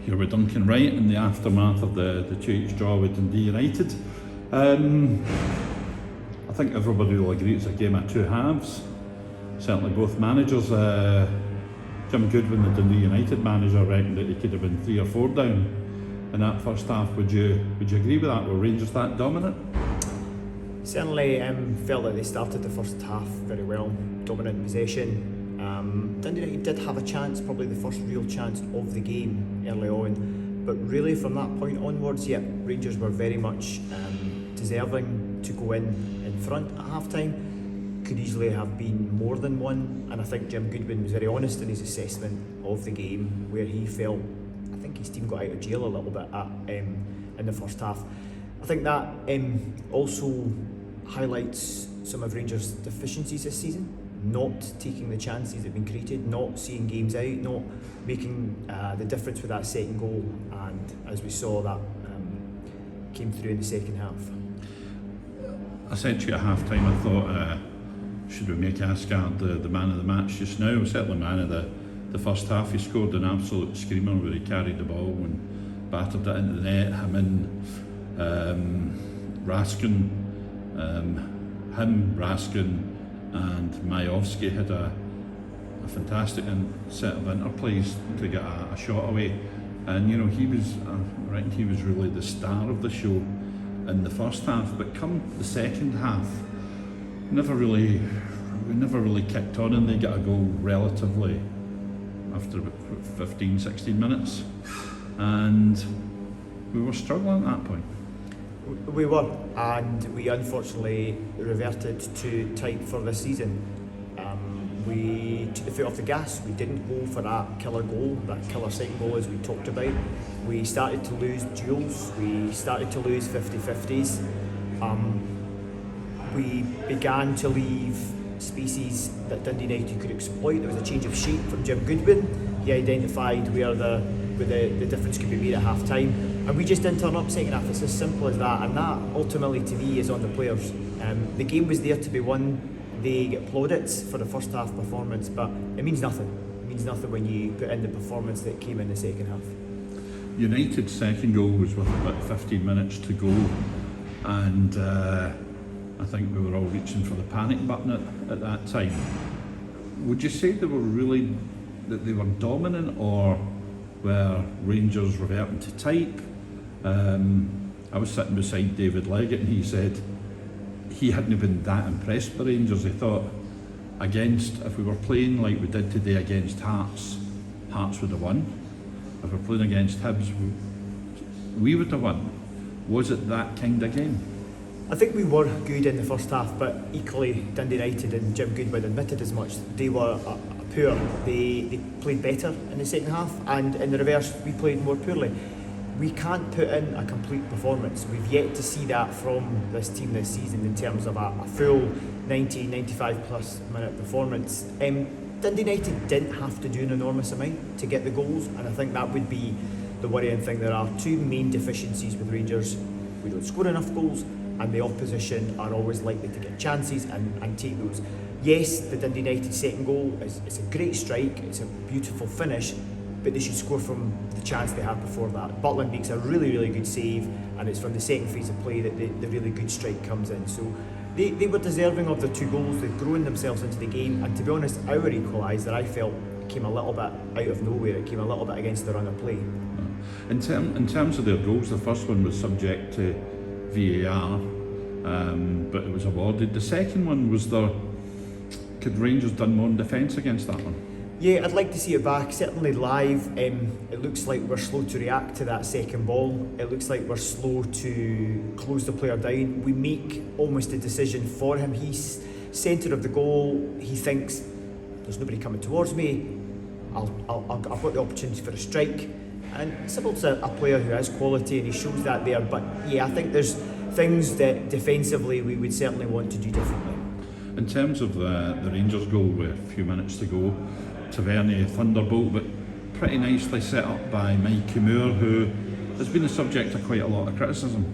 here with Duncan Wright in the aftermath of the 2-2 draw with Dundee United. I think everybody will agree it's a game at two halves. Certainly both managers. Jim Goodwin, the Dundee United manager, reckoned that he could have been 3 or 4 down in that first half. Would you agree with that? Were Rangers that dominant? Certainly felt that they started the first half very well, dominant possession. Dundee United did have a chance, probably the first real chance of the game early on, but really from that point onwards, Rangers were very much deserving to go in front at half time. Could easily have been more than one, and I think Jim Goodwin was very honest in his assessment of the game, where he felt, I think his team got out of jail a little bit in the first half. I think that also highlights some of Rangers' deficiencies this season. Not taking the chances that have been created, not seeing games out, not making the difference with that second goal, and as we saw, that came through in the second half. I said to you at half time, I thought, should we make Asgard the man of the match just now? Certainly man of the first half. He scored an absolute screamer where he carried the ball and battered it into the net. Him and Raskin, and Majowski had a fantastic set of interplays to get a shot away, and you know he was really the star of the show in the first half. But come the second half, we never really kicked on, and they got a goal relatively after about 15-16 minutes, and we were struggling at that point. We were, and we unfortunately reverted to type for this season. We took the foot off the gas. We didn't go for that killer goal, that killer second goal as we talked about. We started to lose duels, we started to lose 50-50s. We began to leave spaces that Dundee United could exploit. There was a change of shape from Jim Goodwin. He identified where the difference could be made at half time, and we just didn't turn up second half. It's as simple as that, and that ultimately to me is on the players. The game was there to be won. They get plaudits for the first half performance, but it means nothing. It means nothing when you put in the performance that came in the second half. United's second goal was with about 15 minutes to go, and I think we were all reaching for the panic button at that time. Would you say they were dominant, or were Rangers reverting to type? I was sitting beside David Leggett, and he said he hadn't been that impressed by Rangers. He thought if we were playing like we did today against Hearts would have won. If we were playing against Hibs, we would have won. Was it that kind of game? I think we were good in the first half, but equally Dundee United, and Jim Goodwin admitted as much, they were poor. They played better in the second half, and in the reverse we played more poorly. We can't put in a complete performance. We've yet to see that from this team this season in terms of a full 90-95 plus minute performance. Dundee United didn't have to do an enormous amount to get the goals, and I think that would be the worrying thing. There are two main deficiencies with Rangers. We don't score enough goals, and the opposition are always likely to get chances and take those. Yes, the Dundee United second goal is a great strike, it's a beautiful finish, but they should score from the chance they had before that. Butland makes a really, really good save, and it's from the second phase of play that the really good strike comes in. So they were deserving of the 2 goals. They'd grown themselves into the game, and to be honest, our equaliser, I felt, came a little bit out of nowhere. It came a little bit against the run of play. In terms of their goals, the first one was subject to VAR, but it was awarded. The second one was could Rangers done more in defence against that one? Yeah, I'd like to see it back. Certainly live, it looks like we're slow to react to that second ball. It looks like we're slow to close the player down. We make almost a decision for him. He's centre of the goal. He thinks there's nobody coming towards me. I've got the opportunity for a strike. And Sybil's a player who has quality, and he shows that there. But yeah, I think there's things that defensively we would certainly want to do differently. In terms of the Rangers goal with a few minutes to go, Tavernier thunderbolt, but pretty nicely set up by Mikey Moore, who has been the subject of quite a lot of criticism.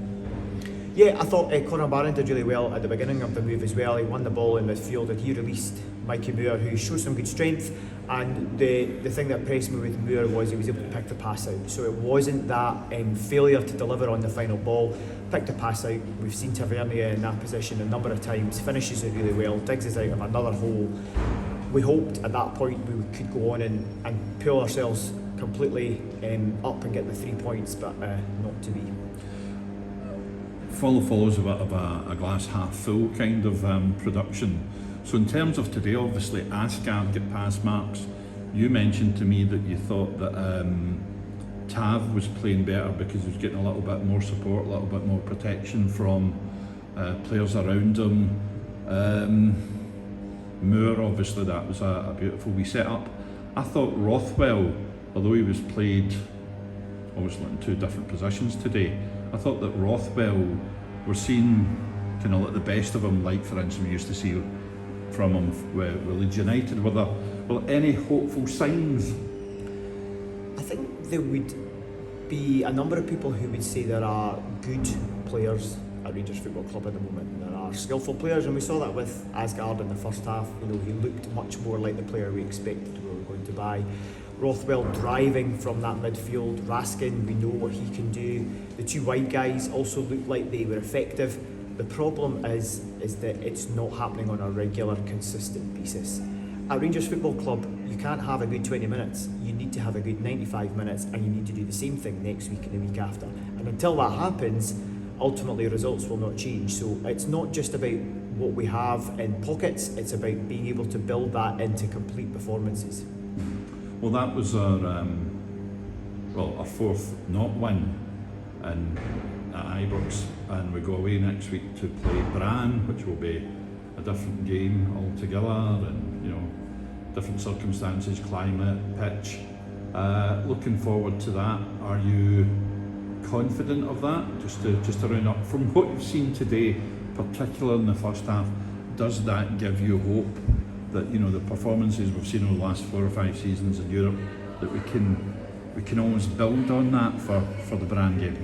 Yeah, I thought Conor Barron did really well at the beginning of the move as well. He won the ball in midfield and he released Mikey Moore, who showed some good strength. And the thing that impressed me with Moore was he was able to pick the pass out. So it wasn't that failure to deliver on the final ball. Picked the pass out. We've seen Tavernier in that position a number of times. Finishes it really well. Digs us out of another hole. We hoped at that point we could go on and pull ourselves completely up and get the 3 points, but not to be. Follows a bit of a glass half full kind of production. So in terms of today, obviously Asgard get pass marks. You mentioned to me that you thought that Tav was playing better because he was getting a little bit more support, a little bit more protection from players around him. Moore, obviously that was a beautiful wee set-up. I thought Rothwell, although he was played obviously in two different positions today, I thought that Rothwell, we're seeing kind of like the best of him, like for instance we used to see from him with Leeds United. Were there any hopeful signs? I think there would be a number of people who would say there are good players at Rangers Football Club at the moment. There are skillful players, and we saw that with Asgard in the first half. He looked much more like the player we expected we were going to buy. Rothwell driving from that midfield. Raskin, we know what he can do. The two wide guys also looked like they were effective. The problem is that it's not happening on a regular, consistent basis. At Rangers Football Club, you can't have a good 20 minutes. You need to have a good 95 minutes, and you need to do the same thing next week and the week after. And until that happens, ultimately results will not change. So it's not just about what we have in pockets, it's about being able to build that into complete performances. Well, that was our fourth not win at Ibrox, and we go away next week to play Brann, which will be a different game altogether, and different circumstances, climate, pitch. Looking forward to that. Are you confident of that? Just to round up, from what you've seen today, particularly in the first half, does that give you hope that the performances we've seen over the last 4 or 5 seasons in Europe, that we can almost build on that for the Brann game?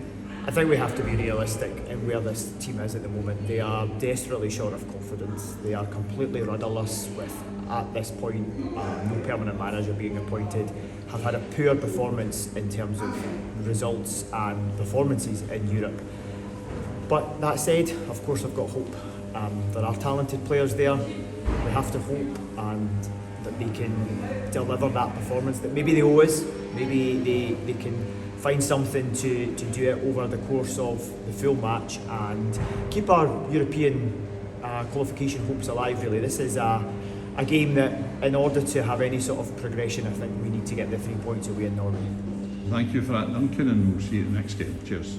I think we have to be realistic in where this team is at the moment. They are desperately short of confidence. They are completely rudderless with, at this point, no permanent manager being appointed, have had a poor performance in terms of results and performances in Europe. But that said, of course I've got hope. There are talented players there. We have to hope that they can deliver that performance that maybe they owe us. Maybe they can find something to do it over the course of the full match and keep our European qualification hopes alive, really. This is a game that, in order to have any sort of progression, I think we need to get the 3 points away in Norway. Thank you for that, Duncan, and we'll see you at the next game. Cheers.